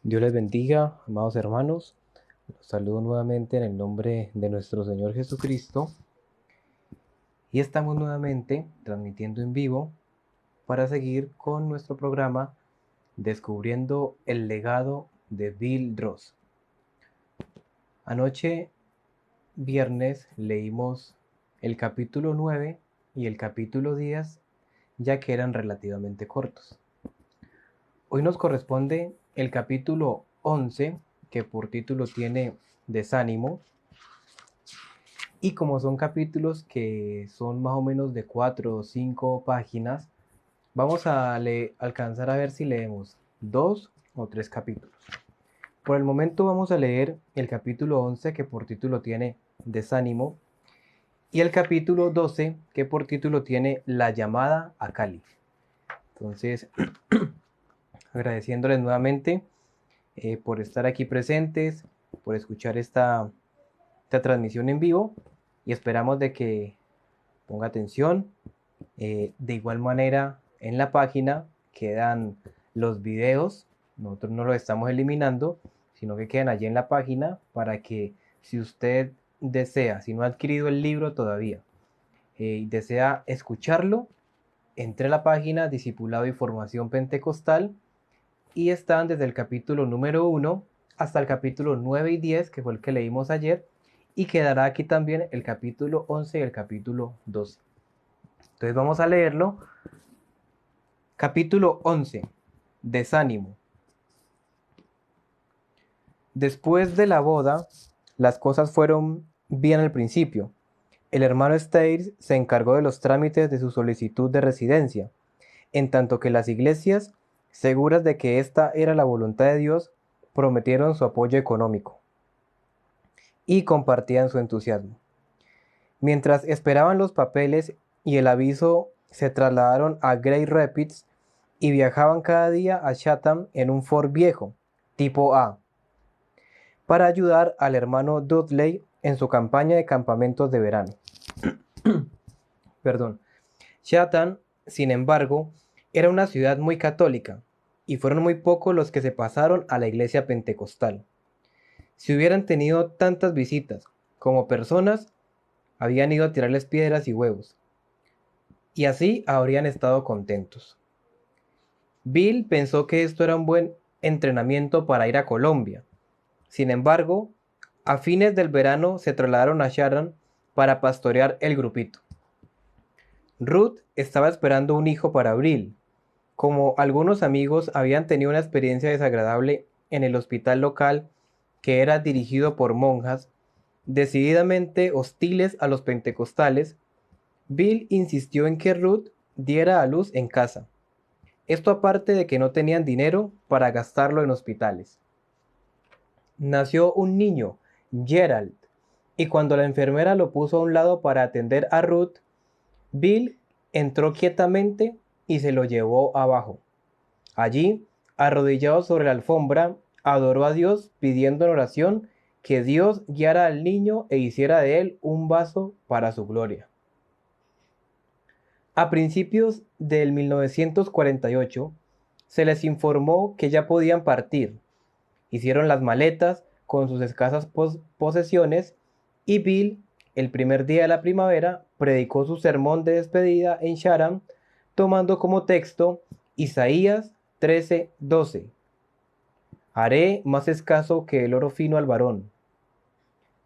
Dios les bendiga, amados hermanos. Los saludo nuevamente en el nombre de nuestro Señor Jesucristo y estamos nuevamente transmitiendo en vivo para seguir con nuestro programa Descubriendo el legado de Bill Dross. Anoche, viernes, leímos el capítulo 9 y el capítulo 10, ya que eran relativamente cortos. Hoy nos corresponde el capítulo 11, que por título tiene Desánimo. Y como son capítulos que son más o menos de 4 o 5 páginas, vamos a alcanzar a ver si leemos 2 o 3 capítulos. Por el momento vamos a leer el capítulo 11, que por título tiene Desánimo, y el capítulo 12, que por título tiene La llamada a Cali. Entonces, agradeciéndoles nuevamente por estar aquí presentes, por escuchar esta transmisión en vivo, y esperamos de que ponga atención. De igual manera, en la página quedan los videos. Nosotros no los estamos eliminando, sino que quedan allí en la página para que, si usted desea, si no ha adquirido el libro todavía y desea escucharlo, entre a la página Discipulado y Formación Pentecostal y están desde el capítulo número 1 hasta el capítulo 9 y 10, que fue el que leímos ayer, y quedará aquí también el capítulo 11 y el capítulo 12. Entonces vamos a leerlo. Capítulo 11. Desánimo. Después de la boda, las cosas fueron bien al principio. El hermano Stairs se encargó de los trámites de su solicitud de residencia, en tanto que las iglesias, seguras de que esta era la voluntad de Dios, prometieron su apoyo económico y compartían su entusiasmo. Mientras esperaban los papeles y el aviso, se trasladaron a Great Rapids y viajaban cada día a Chatham en un Ford viejo, tipo A, para ayudar al hermano Dudley en su campaña de campamentos de verano. Perdón. Chatham, sin embargo, era una ciudad muy católica, y fueron muy pocos los que se pasaron a la iglesia pentecostal. Si hubieran tenido tantas visitas como personas, habían ido a tirarles piedras y huevos, y así habrían estado contentos. Bill pensó que esto era un buen entrenamiento para ir a Colombia. Sin embargo, a fines del verano se trasladaron a Sharon para pastorear el grupito. Ruth estaba esperando un hijo para abril. Como algunos amigos habían tenido una experiencia desagradable en el hospital local, que era dirigido por monjas decididamente hostiles a los pentecostales, Bill insistió en que Ruth diera a luz en casa. Esto aparte de que no tenían dinero para gastarlo en hospitales. Nació un niño, Gerald, y cuando la enfermera lo puso a un lado para atender a Ruth, Bill entró quietamente y se lo llevó abajo. Allí, arrodillado sobre la alfombra, adoró a Dios pidiendo en oración que Dios guiara al niño e hiciera de él un vaso para su gloria. A principios del 1948, se les informó que ya podían partir. Hicieron las maletas con sus escasas posesiones y Bill, el primer día de la primavera, predicó su sermón de despedida en Sharon, tomando como texto Isaías 13:12. Haré más escaso que el oro fino al varón.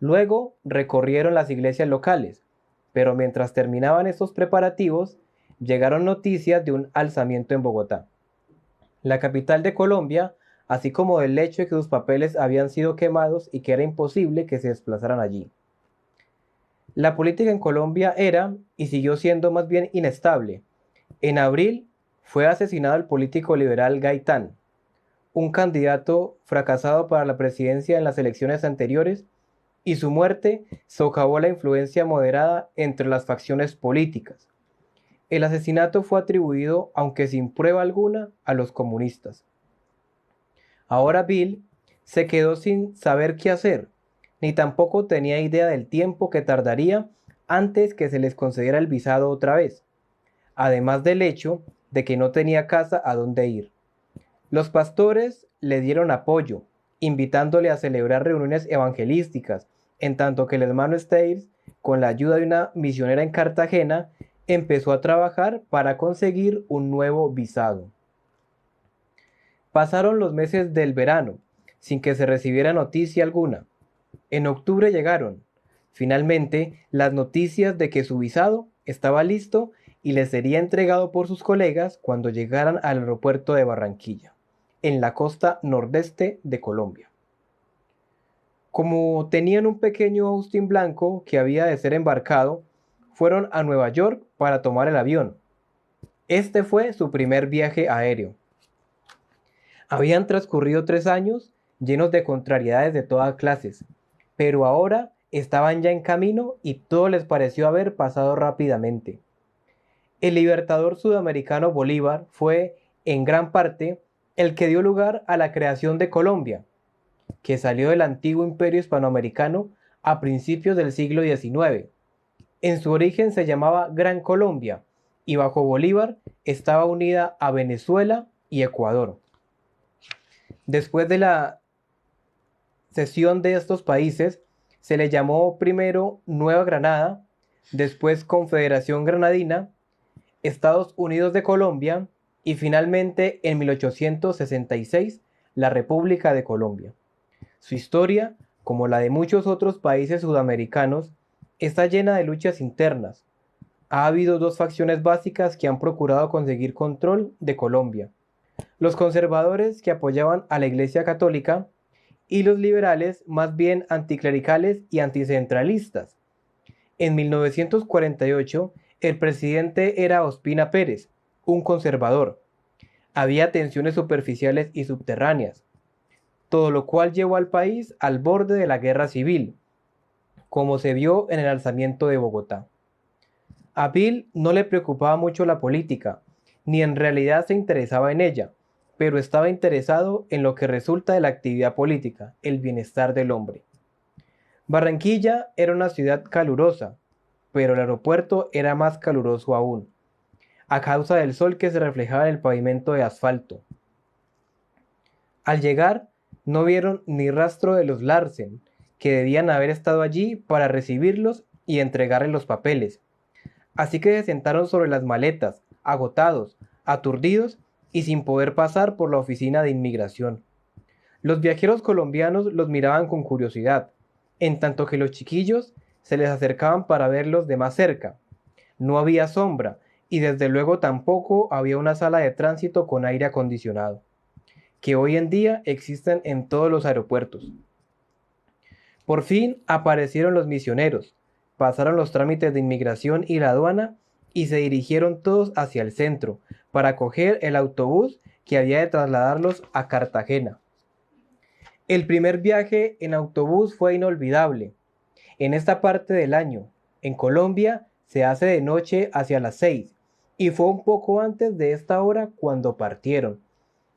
Luego recorrieron las iglesias locales, pero mientras terminaban estos preparativos, llegaron noticias de un alzamiento en Bogotá, la capital de Colombia, así como del hecho de que sus papeles habían sido quemados y que era imposible que se desplazaran allí. La política en Colombia era y siguió siendo más bien inestable. En abril fue asesinado el político liberal Gaitán, un candidato fracasado para la presidencia en las elecciones anteriores, y su muerte socavó la influencia moderada entre las facciones políticas. El asesinato fue atribuido, aunque sin prueba alguna, a los comunistas. Ahora Bill se quedó sin saber qué hacer, ni tampoco tenía idea del tiempo que tardaría antes que se les concediera el visado otra vez, además del hecho de que no tenía casa a dónde ir. Los pastores le dieron apoyo, invitándole a celebrar reuniones evangelísticas, en tanto que el hermano Stiles, con la ayuda de una misionera en Cartagena, empezó a trabajar para conseguir un nuevo visado. Pasaron los meses del verano, sin que se recibiera noticia alguna. En octubre llegaron, finalmente, las noticias de que su visado estaba listo y le sería entregado por sus colegas cuando llegaran al aeropuerto de Barranquilla, en la costa nordeste de Colombia. Como tenían un pequeño Austin blanco que había de ser embarcado, fueron a Nueva York para tomar el avión. Este fue su primer viaje aéreo. Habían transcurrido 3 años llenos de contrariedades de todas clases, pero ahora estaban ya en camino y todo les pareció haber pasado rápidamente. El libertador sudamericano Bolívar fue, en gran parte, el que dio lugar a la creación de Colombia, que salió del antiguo imperio hispanoamericano a principios del siglo XIX. En su origen se llamaba Gran Colombia y bajo Bolívar estaba unida a Venezuela y Ecuador. Después de la cesión de estos países, se le llamó primero Nueva Granada, después Confederación Granadina, Estados Unidos de Colombia y finalmente en 1866 la República de Colombia. Su historia, como la de muchos otros países sudamericanos, está llena de luchas internas. Ha habido dos facciones básicas que han procurado conseguir control de Colombia: los conservadores, que apoyaban a la Iglesia Católica, y los liberales, más bien anticlericales y anticentralistas. En 1948, el presidente era Ospina Pérez, un conservador. Había tensiones superficiales y subterráneas, todo lo cual llevó al país al borde de la guerra civil, como se vio en el alzamiento de Bogotá. A Bill no le preocupaba mucho la política, ni en realidad se interesaba en ella, pero estaba interesado en lo que resulta de la actividad política, el bienestar del hombre. Barranquilla era una ciudad calurosa, pero el aeropuerto era más caluroso aún, a causa del sol que se reflejaba en el pavimento de asfalto. Al llegar, no vieron ni rastro de los Larsen, que debían haber estado allí para recibirlos y entregarles los papeles. Así que se sentaron sobre las maletas, agotados, aturdidos y sin poder pasar por la oficina de inmigración. Los viajeros colombianos los miraban con curiosidad, en tanto que los chiquillos se les acercaban para verlos de más cerca. No había sombra y desde luego tampoco había una sala de tránsito con aire acondicionado, que hoy en día existen en todos los aeropuertos. Por fin aparecieron los misioneros, pasaron los trámites de inmigración y la aduana y se dirigieron todos hacia el centro para coger el autobús que había de trasladarlos a Cartagena. El primer viaje en autobús fue inolvidable. En esta parte del año, en Colombia, se hace de noche hacia las 6 y fue un poco antes de esta hora cuando partieron.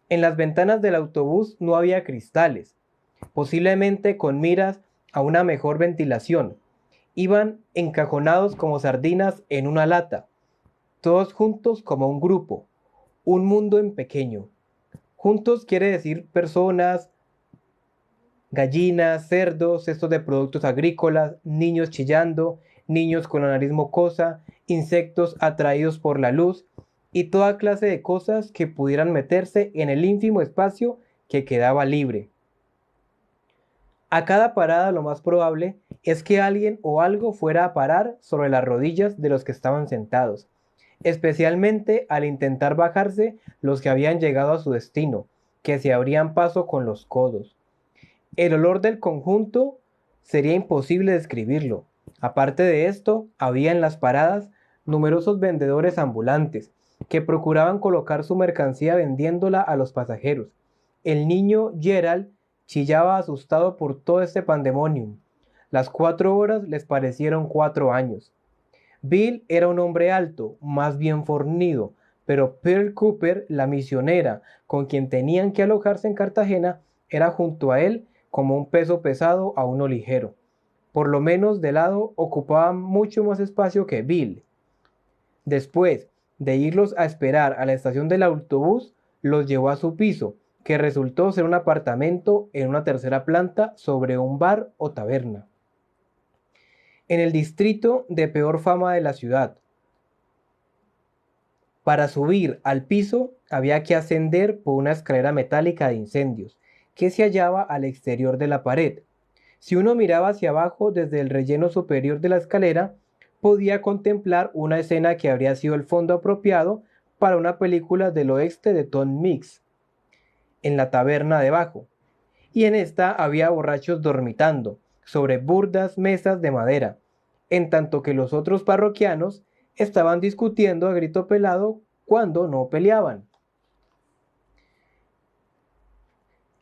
En las ventanas del autobús no había cristales, posiblemente con miras a una mejor ventilación. Iban encajonados como sardinas en una lata, todos juntos como un grupo, un mundo en pequeño. Juntos quiere decir personas, gallinas, cerdos, cestos de productos agrícolas, niños chillando, niños con la nariz mocosa, insectos atraídos por la luz y toda clase de cosas que pudieran meterse en el ínfimo espacio que quedaba libre. A cada parada lo más probable es que alguien o algo fuera a parar sobre las rodillas de los que estaban sentados, especialmente al intentar bajarse los que habían llegado a su destino, que se abrían paso con los codos. El olor del conjunto sería imposible describirlo. Aparte de esto, había en las paradas numerosos vendedores ambulantes que procuraban colocar su mercancía vendiéndola a los pasajeros. El niño Gerald chillaba asustado por todo este pandemonium. Las 4 horas les parecieron 4 años. Bill era un hombre alto, más bien fornido, pero Pearl Cooper, la misionera con quien tenían que alojarse en Cartagena, era junto a él como un peso pesado a uno ligero. Por lo menos de lado ocupaba mucho más espacio que Bill. Después de irlos a esperar a la estación del autobús, los llevó a su piso que resultó ser un apartamento en una tercera planta sobre un bar o taberna. En el distrito de peor fama de la ciudad. Para subir al piso había que ascender por una escalera metálica de incendios, que se hallaba al exterior de la pared. Si uno miraba hacia abajo desde el relleno superior de la escalera, podía contemplar una escena que habría sido el fondo apropiado para una película del oeste de Tom Mix, en la taberna debajo, y en esta había borrachos dormitando sobre burdas mesas de madera, en tanto que los otros parroquianos estaban discutiendo a grito pelado cuando no peleaban.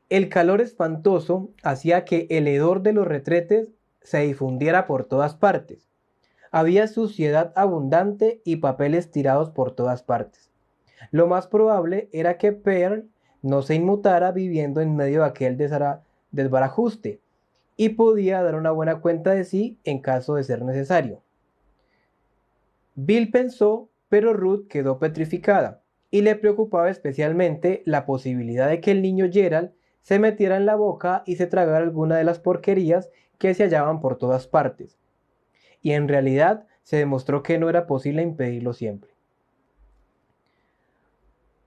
El calor espantoso hacía que el hedor de los retretes se difundiera por todas partes. Había suciedad abundante y papeles tirados por todas partes. Lo más probable era que Pearl no se inmutara viviendo en medio de aquel desbarajuste y podía dar una buena cuenta de sí en caso de ser necesario. Bill pensó, pero Ruth quedó petrificada y le preocupaba especialmente la posibilidad de que el niño Gerald se metiera en la boca y se tragara alguna de las porquerías que se hallaban por todas partes. Y en realidad se demostró que no era posible impedirlo siempre.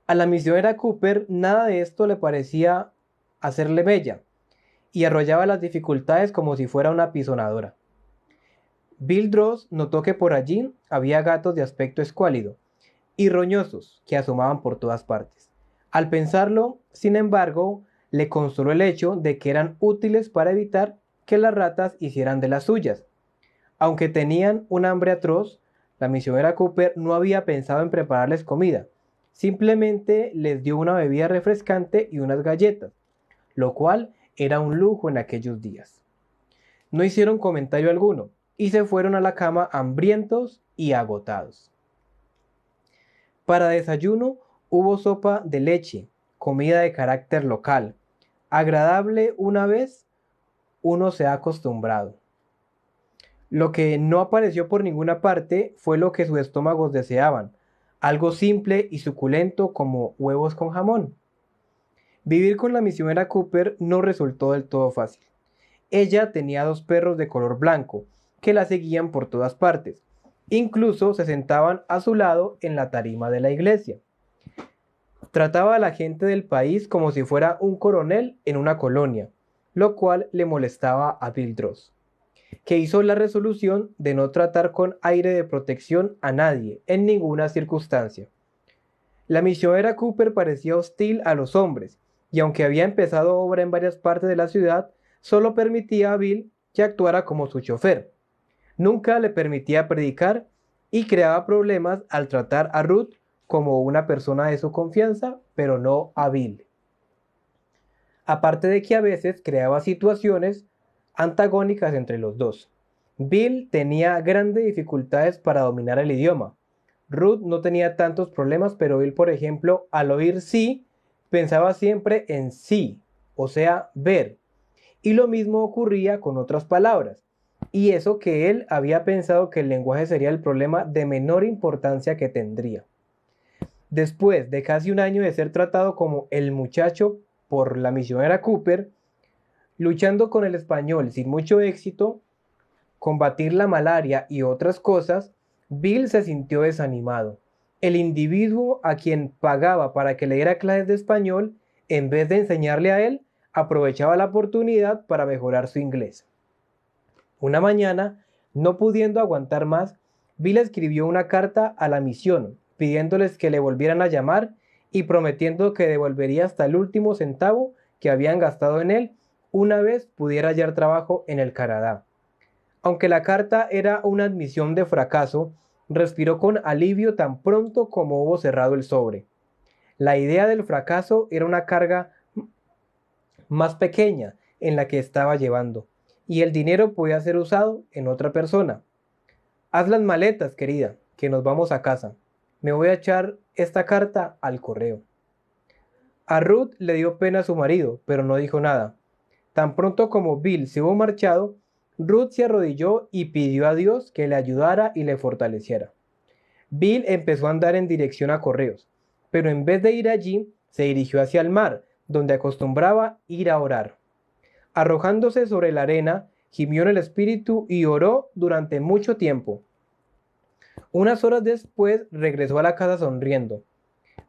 A la misionera Cooper nada de esto le parecía hacerle bella, y arrollaba las dificultades como si fuera una apisonadora. Bill Dross notó que por allí había gatos de aspecto escuálido y roñosos que asomaban por todas partes. Al pensarlo, sin embargo, le consoló el hecho de que eran útiles para evitar que las ratas hicieran de las suyas. Aunque tenían un hambre atroz, la misionera Cooper no había pensado en prepararles comida. Simplemente les dio una bebida refrescante y unas galletas, lo cual era un lujo en aquellos días. No hicieron comentario alguno y se fueron a la cama hambrientos y agotados. Para desayuno hubo sopa de leche, comida de carácter local, agradable una vez uno se ha acostumbrado. Lo que no apareció por ninguna parte fue lo que sus estómagos deseaban, algo simple y suculento como huevos con jamón. Vivir con la misionera Cooper no resultó del todo fácil. Ella tenía 2 perros de color blanco, que la seguían por todas partes. Incluso se sentaban a su lado en la tarima de la iglesia. Trataba a la gente del país como si fuera un coronel en una colonia, lo cual le molestaba a Bill Dross, que hizo la resolución de no tratar con aire de protección a nadie en ninguna circunstancia. La misionera Cooper parecía hostil a los hombres, y aunque había empezado obra en varias partes de la ciudad, solo permitía a Bill que actuara como su chofer. Nunca le permitía predicar y creaba problemas al tratar a Ruth como una persona de su confianza, pero no a Bill. Aparte de que a veces creaba situaciones antagónicas entre los dos. Bill tenía grandes dificultades para dominar el idioma. Ruth no tenía tantos problemas, pero Bill, por ejemplo, al oír sí, pensaba siempre en sí, o sea, ver. Y lo mismo ocurría con otras palabras. Y eso que él había pensado que el lenguaje sería el problema de menor importancia que tendría. Después de casi un año de ser tratado como el muchacho por la misionera Cooper, luchando con el español sin mucho éxito, combatir la malaria y otras cosas, Bill se sintió desanimado. El individuo a quien pagaba para que le diera clases de español, en vez de enseñarle a él, aprovechaba la oportunidad para mejorar su inglés. Una mañana, no pudiendo aguantar más, Bill escribió una carta a la misión, pidiéndoles que le volvieran a llamar y prometiendo que devolvería hasta el último centavo que habían gastado en él una vez pudiera hallar trabajo en el Canadá. Aunque la carta era una admisión de fracaso, respiró con alivio tan pronto como hubo cerrado el sobre. La idea del fracaso era una carga más pequeña en la que estaba llevando, y el dinero podía ser usado en otra persona. Haz las maletas, querida, que nos vamos a casa. Me voy a echar esta carta al correo. A Ruth le dio pena a su marido, pero no dijo nada. Tan pronto como Bill se hubo marchado, Ruth se arrodilló y pidió a Dios que le ayudara y le fortaleciera. Bill empezó a andar en dirección a correos, pero en vez de ir allí, se dirigió hacia el mar, donde acostumbraba ir a orar. Arrojándose sobre la arena, gimió en el espíritu y oró durante mucho tiempo. Unas horas después regresó a la casa sonriendo.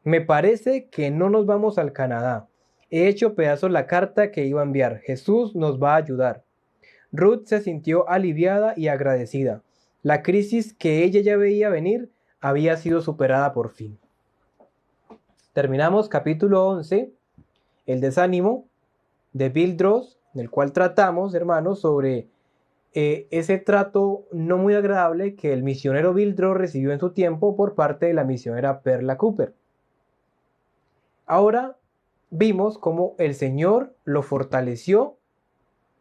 Me parece que no nos vamos al Canadá. He hecho pedazos la carta que iba a enviar. Jesús nos va a ayudar. Ruth se sintió aliviada y agradecida. La crisis que ella ya veía venir había sido superada por fin. Terminamos capítulo 11, el desánimo de Bill Dross, en el cual tratamos, hermanos, sobre ese trato no muy agradable que el misionero Bill Dross recibió en su tiempo por parte de la misionera Perla Cooper. Ahora vimos cómo el Señor lo fortaleció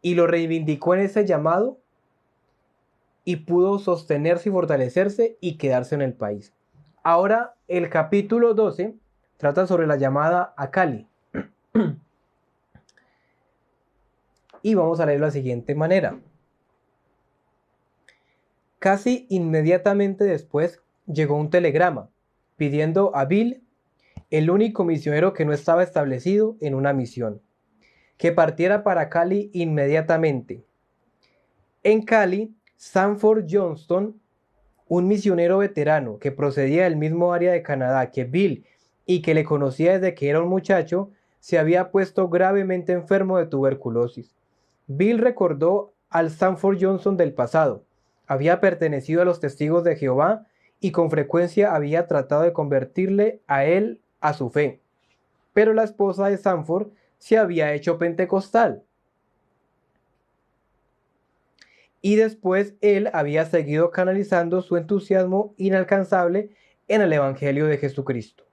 y lo reivindicó en ese llamado y pudo sostenerse y fortalecerse y quedarse en el país. Ahora el capítulo 12 trata sobre la llamada a Cali. Y vamos a leerlo de la siguiente manera. Casi inmediatamente después llegó un telegrama pidiendo a Bill, el único misionero que no estaba establecido en una misión, que partiera para Cali inmediatamente. En Cali, Sanford Johnston, un misionero veterano que procedía del mismo área de Canadá que Bill y que le conocía desde que era un muchacho, se había puesto gravemente enfermo de tuberculosis. Bill recordó al Sanford Johnston del pasado. Había pertenecido a los Testigos de Jehová y con frecuencia había tratado de convertirle a él a su fe. Pero la esposa de Sanford se había hecho pentecostal. Y después él había seguido canalizando su entusiasmo inalcanzable en el Evangelio de Jesucristo.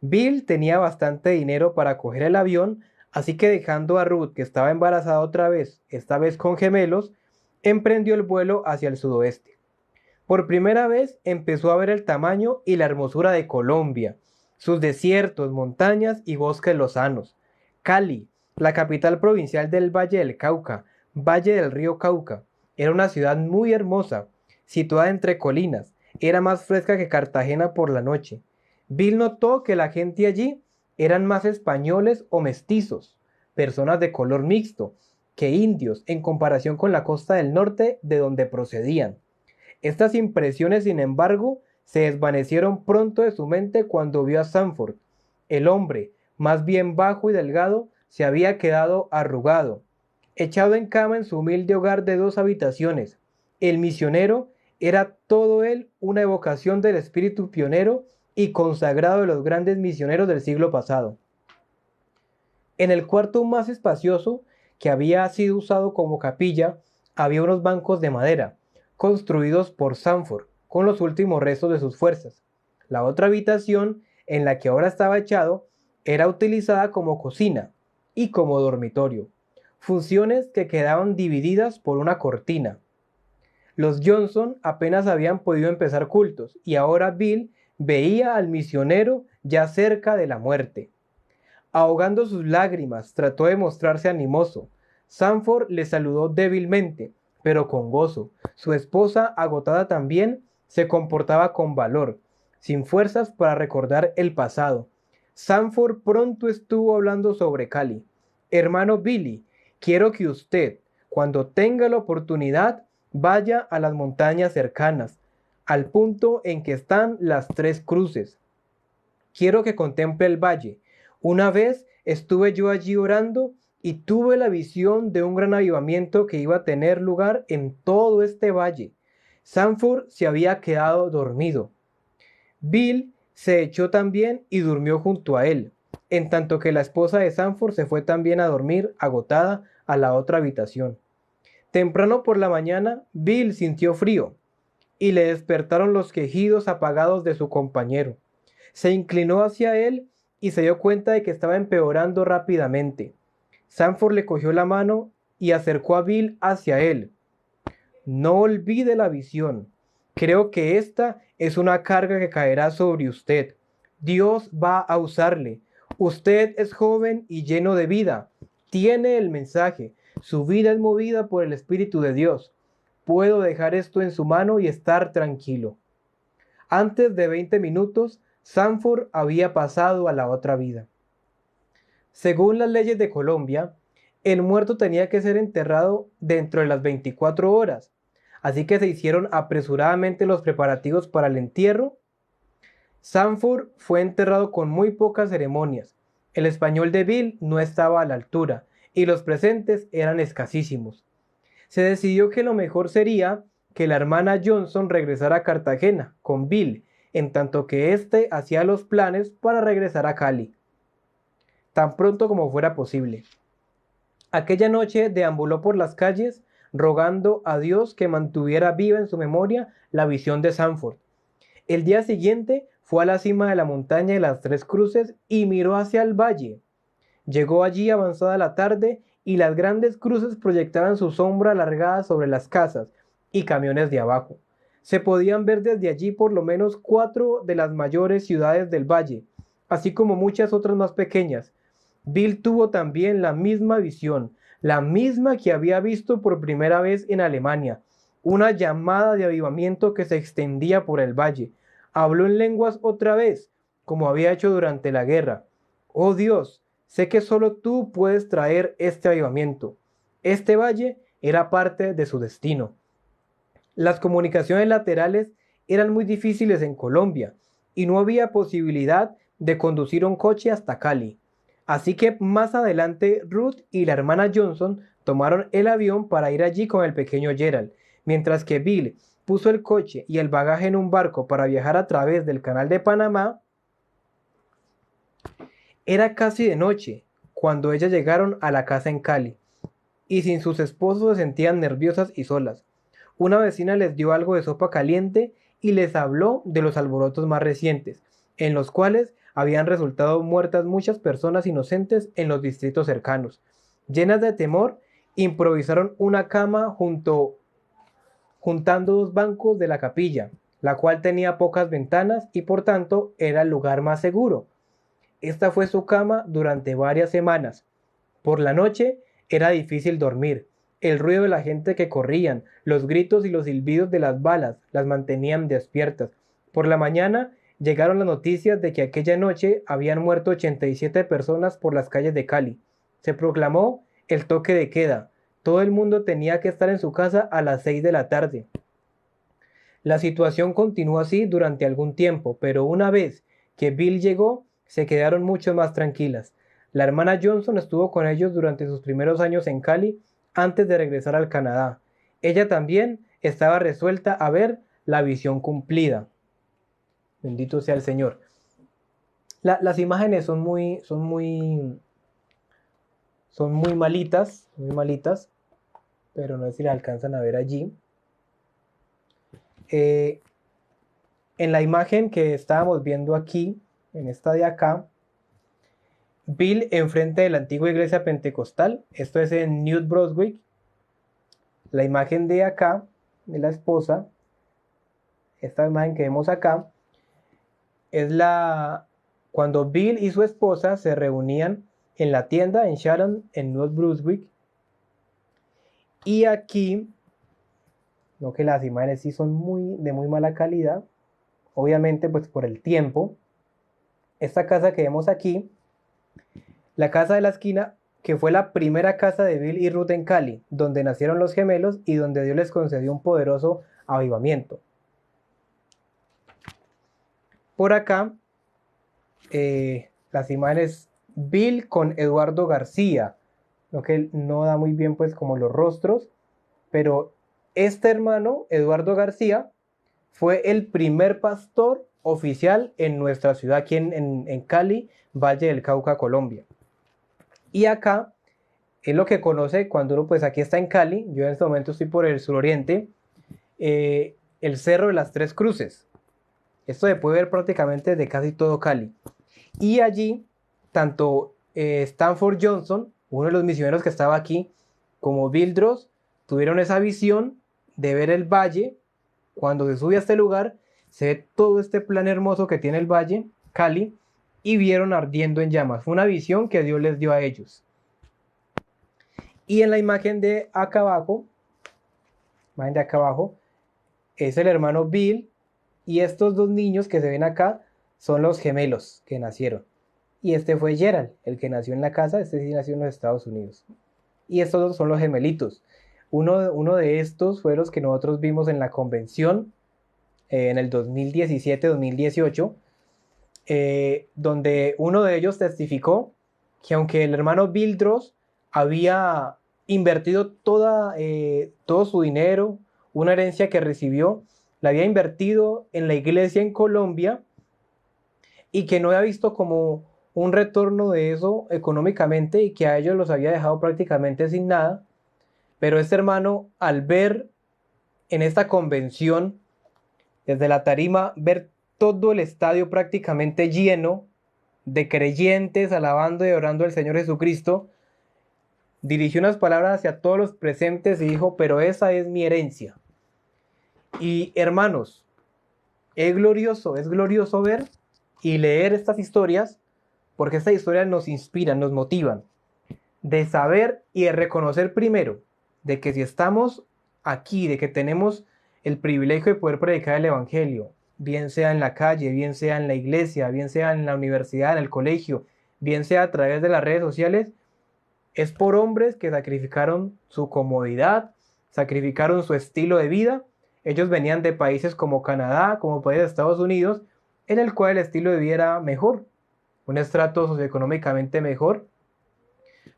Bill tenía bastante dinero para coger el avión, así que dejando a Ruth, que estaba embarazada otra vez, esta vez con gemelos, emprendió el vuelo hacia el sudoeste. Por primera vez empezó a ver el tamaño y la hermosura de Colombia, sus desiertos, montañas y bosques lozanos. Cali, la capital provincial del Valle del Cauca, Valle del río Cauca, era una ciudad muy hermosa, situada entre colinas. Era más fresca que Cartagena por la noche. Bill notó que la gente allí eran más españoles o mestizos, personas de color mixto, que indios en comparación con la costa del norte de donde procedían. Estas impresiones, sin embargo, se desvanecieron pronto de su mente cuando vio a Sanford. El hombre, más bien bajo y delgado, se había quedado arrugado, echado en cama en su humilde hogar de 2 habitaciones. El misionero era todo él una evocación del espíritu pionero y consagrado de los grandes misioneros del siglo pasado. En el cuarto más espacioso, que había sido usado como capilla, había unos bancos de madera, construidos por Sanford, con los últimos restos de sus fuerzas. La otra habitación, en la que ahora estaba echado, era utilizada como cocina y como dormitorio, funciones que quedaban divididas por una cortina. Los Johnson apenas habían podido empezar cultos y ahora Bill veía al misionero ya cerca de la muerte. Ahogando sus lágrimas, trató de mostrarse animoso. Sanford le saludó débilmente, pero con gozo. Su esposa, agotada también, se comportaba con valor, sin fuerzas para recordar el pasado. Sanford pronto estuvo hablando sobre Cali. Hermano Billy, quiero que usted, cuando tenga la oportunidad, vaya a las montañas cercanas, al punto en que están las 3 cruces. Quiero que contemple el valle. Una vez estuve yo allí orando y tuve la visión de un gran avivamiento que iba a tener lugar en todo este valle. Sanford se había quedado dormido. Bill se echó también y durmió junto a él, en tanto que la esposa de Sanford se fue también a dormir, agotada, a la otra habitación. Temprano por la mañana, Bill sintió frío y le despertaron los quejidos apagados de su compañero. Se inclinó hacia él y se dio cuenta de que estaba empeorando rápidamente. Sanford le cogió la mano y acercó a Bill hacia él. No olvide la visión. Creo que esta es una carga que caerá sobre usted. Dios va a usarle. Usted es joven y lleno de vida. Tiene el mensaje. Su vida es movida por el Espíritu de Dios. Puedo dejar esto en su mano y estar tranquilo. Antes de 20 minutos, Sanford había pasado a la otra vida. Según las leyes de Colombia, el muerto tenía que ser enterrado dentro de las 24 horas, así que se hicieron apresuradamente los preparativos para el entierro. Sanford fue enterrado con muy pocas ceremonias. El español de Bill no estaba a la altura y los presentes eran escasísimos. Se decidió que lo mejor sería que la hermana Johnson regresara a Cartagena con Bill, en tanto que éste hacía los planes para regresar a Cali, tan pronto como fuera posible. Aquella noche deambuló por las calles rogando a Dios que mantuviera viva en su memoria la visión de Sanford. El día siguiente fue a la cima de la montaña de las Tres Cruces y miró hacia el valle. Llegó allí avanzada la tarde y las grandes cruces proyectaban su sombra alargada sobre las casas y camiones de abajo. Se podían ver desde allí por lo menos 4 de las mayores ciudades del valle, así como muchas otras más pequeñas. Bill tuvo también la misma visión, la misma que había visto por primera vez en Alemania, una llamada de avivamiento que se extendía por el valle. Habló en lenguas otra vez, como había hecho durante la guerra. Oh Dios, sé que solo tú puedes traer este avivamiento. Este valle era parte de su destino. Las comunicaciones laterales eran muy difíciles en Colombia y no había posibilidad de conducir un coche hasta Cali. Así que más adelante Ruth y la hermana Johnson tomaron el avión para ir allí con el pequeño Gerald, mientras que Bill puso el coche y el bagaje en un barco para viajar a través del canal de Panamá. Era casi de noche cuando ellas llegaron a la casa en Cali, y sin sus esposos se sentían nerviosas y solas. Una vecina les dio algo de sopa caliente y les habló de los alborotos más recientes, en los cuales habían resultado muertas muchas personas inocentes en los distritos cercanos. Llenas de temor, improvisaron una cama juntando 2 bancos de la capilla, la cual tenía pocas ventanas y por tanto era el lugar más seguro. Esta fue su cama durante varias semanas. Por la noche era difícil dormir. El ruido de la gente que corrían, los gritos y los silbidos de las balas las mantenían despiertas. Por la mañana llegaron las noticias de que aquella noche habían muerto 87 personas por las calles de Cali. Se proclamó el toque de queda. Todo el mundo tenía que estar en su casa a las 6 de la tarde. La situación continuó así durante algún tiempo, pero una vez que Bill llegó, se quedaron mucho más tranquilas. La hermana Johnson estuvo con ellos durante sus primeros años en Cali antes de regresar al Canadá. Ella también estaba resuelta a ver la visión cumplida. Bendito sea el Señor. Las imágenes son muy malitas, pero no sé si la alcanzan a ver allí. En la imagen que estábamos viendo aquí, en esta de acá, Bill enfrente de la antigua iglesia pentecostal, esto es en New Brunswick. La imagen de acá, de la esposa, esta imagen que vemos acá, es cuando Bill y su esposa se reunían en la tienda en Sharon, en New Brunswick. Y aquí, no, que las imágenes sí son de muy mala calidad, obviamente pues por el tiempo. Esta casa que vemos aquí, la casa de la esquina, que fue la primera casa de Bill y Ruth en Cali, donde nacieron los gemelos y donde Dios les concedió un poderoso avivamiento. Por acá, las imágenes Bill con Eduardo García, lo que no da muy bien pues como los rostros, pero este hermano, Eduardo García, fue el primer pastor oficial en nuestra ciudad, aquí en Cali, Valle del Cauca, Colombia. Y acá es lo que conoce cuando uno, pues aquí está en Cali, yo en este momento estoy por el suroriente, el Cerro de las Tres Cruces. Esto se puede ver prácticamente de casi todo Cali. Y allí, tanto Stanford Johnson, uno de los misioneros que estaba aquí, como Bill Dross, tuvieron esa visión de ver el valle. Cuando se sube a este lugar, se ve todo este plan hermoso que tiene el valle, Cali, y vieron ardiendo en llamas. Fue una visión que Dios les dio a ellos. Y en la imagen de acá abajo, es el hermano Bill, y estos 2 niños que se ven acá son los gemelos que nacieron. y este fue Gerald, el que nació en la casa, este sí nació en los Estados Unidos. Y estos dos son los gemelitos. Uno de estos fue los que nosotros vimos en la convención en el 2017-2018, donde uno de ellos testificó que aunque el hermano Bildros había invertido todo su dinero, una herencia que recibió, la había invertido en la iglesia en Colombia y que no había visto como un retorno de eso económicamente y que a ellos los había dejado prácticamente sin nada. Pero este hermano, al ver en esta convención, desde la tarima, ver todo el estadio prácticamente lleno de creyentes alabando y orando al Señor Jesucristo, dirigió unas palabras hacia todos los presentes y dijo, pero esa es mi herencia. Y hermanos, es glorioso ver y leer estas historias, porque estas historias nos inspiran, nos motivan, de saber y de reconocer primero, de que si estamos aquí, de que tenemos el privilegio de poder predicar el Evangelio, bien sea en la calle, bien sea en la iglesia, bien sea en la universidad, en el colegio, bien sea a través de las redes sociales, es por hombres que sacrificaron su comodidad, sacrificaron su estilo de vida. Ellos venían de países como Canadá, como países de Estados Unidos, en el cual el estilo de vida era mejor, un estrato socioeconómicamente mejor,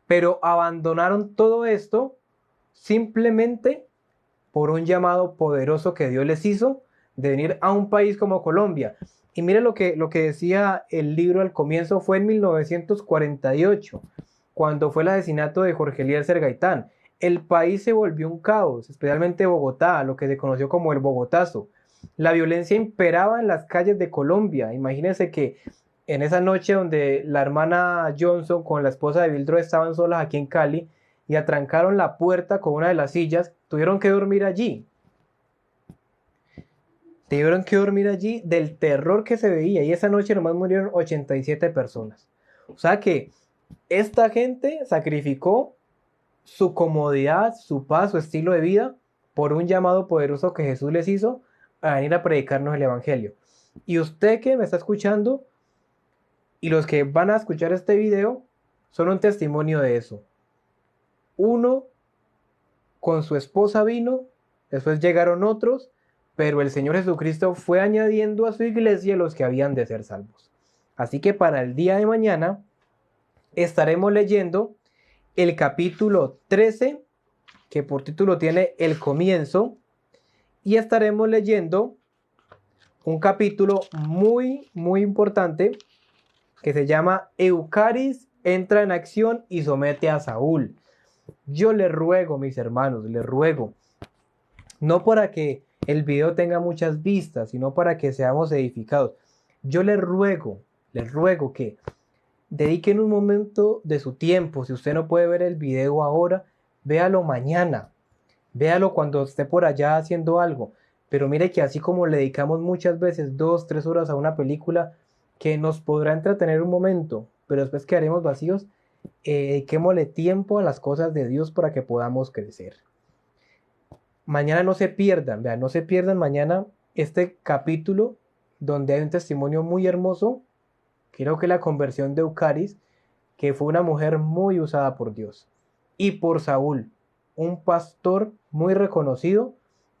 pero abandonaron todo esto simplemente por un llamado poderoso que Dios les hizo de venir a un país como Colombia. Y mire lo que decía el libro al comienzo, fue en 1948, cuando fue el asesinato de Jorge Eliezer Gaitán. El país se volvió un caos, especialmente Bogotá, lo que se conoció como el Bogotazo. La violencia imperaba en las calles de Colombia. Imagínense que en esa noche donde la hermana Johnson con la esposa de Bildro estaban solas aquí en Cali y atrancaron la puerta con una de las sillas, tuvieron que dormir allí. Tuvieron que dormir allí del terror que se veía, y esa noche nomás murieron 87 personas. O sea que esta gente sacrificó su comodidad, su paz, su estilo de vida por un llamado poderoso que Jesús les hizo a venir a predicarnos el Evangelio. Y usted que me está escuchando y los que van a escuchar este video son un testimonio de eso. Uno con su esposa vino, después llegaron otros, pero el Señor Jesucristo fue añadiendo a su iglesia los que habían de ser salvos. Así que para el día de mañana estaremos leyendo el capítulo 13, que por título tiene El Comienzo, y estaremos leyendo un capítulo muy importante que se llama Eucaris entra en acción y somete a Saúl. Yo les ruego, mis hermanos, les ruego, no para que el video tenga muchas vistas, sino para que seamos edificados. Yo les ruego que dediquen un momento de su tiempo. Si usted no puede ver el video ahora, véalo mañana, véalo cuando esté por allá haciendo algo. Pero mire que así como le dedicamos muchas veces 2, 3 horas a una película que nos podrá entretener un momento, pero después quedaremos vacíos, dediquémosle tiempo a las cosas de Dios para que podamos crecer. Mañana no se pierdan, vean, no se pierdan mañana este capítulo donde hay un testimonio muy hermoso. Creo que la conversión de Eucaris, que fue una mujer muy usada por Dios, y por Saúl, un pastor muy reconocido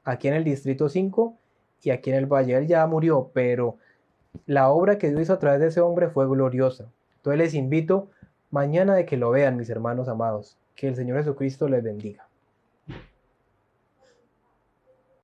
aquí en el Distrito 5 y aquí en el Valle. Él ya murió, pero la obra que Dios hizo a través de ese hombre fue gloriosa. Entonces les invito mañana de que lo vean, mis hermanos amados. Que el Señor Jesucristo les bendiga.